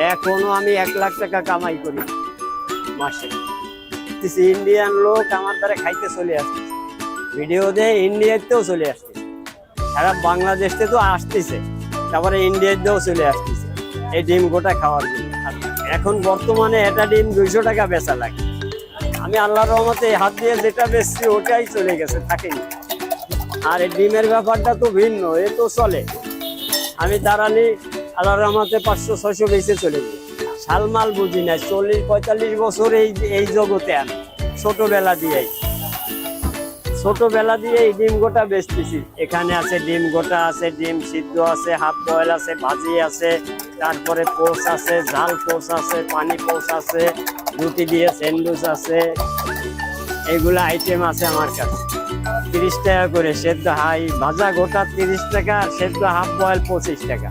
এখনো আমি 1 লাখ টাকা কামাই করি মাসে। ইন্ডিয়ান লোক আমার দ্বারা খাইতে চলে আসছে, ভিডিও দিয়ে ইন্ডিয়াতেও চলে আসছে, সারা বাংলাদেশে তো আসতেছে, তারপরে ইন্ডিয়াতেও চলে আসতেছে এই ডিম গোটা খাওয়ার জন্য। এখন বর্তমানে এটা ডিম 200 টাকা বেচা লাগে। আমি আল্লাহর রহমতে হাত দিয়ে যেটা বেচছি ওটাই চলে গেছে, থাকেনি। আর এই ডিমের ব্যাপারটা তো ভিন্ন, এ তো চলে। আমি দাঁড়ালি আল্লাহর রহমতে 500-600 বেচে চলে যাই। শালমাল বুঝি না, 40-45 বছর এই জগতে আমি ছোটবেলা দিয়ে এই ডিম গোটা বেচতেছি। এখানে আছে ডিম গোটা আছে, ডিম সিদ্ধ আছে, হাফ বয়েল আছে, ভাজি আছে, তারপরে পোচ আছে, ঝাল পোচ আছে, পানি পোচ আছে, রুটি দিয়ে স্যান্ডউইচ আছে, এগুলা আইটেম আছে আমার কাছে। 30 টাকা করে সেদ্ধ, হাই ভাজা গোটা 30 টাকা, সেদ্ধ হাফ বয়েল 25 টাকা।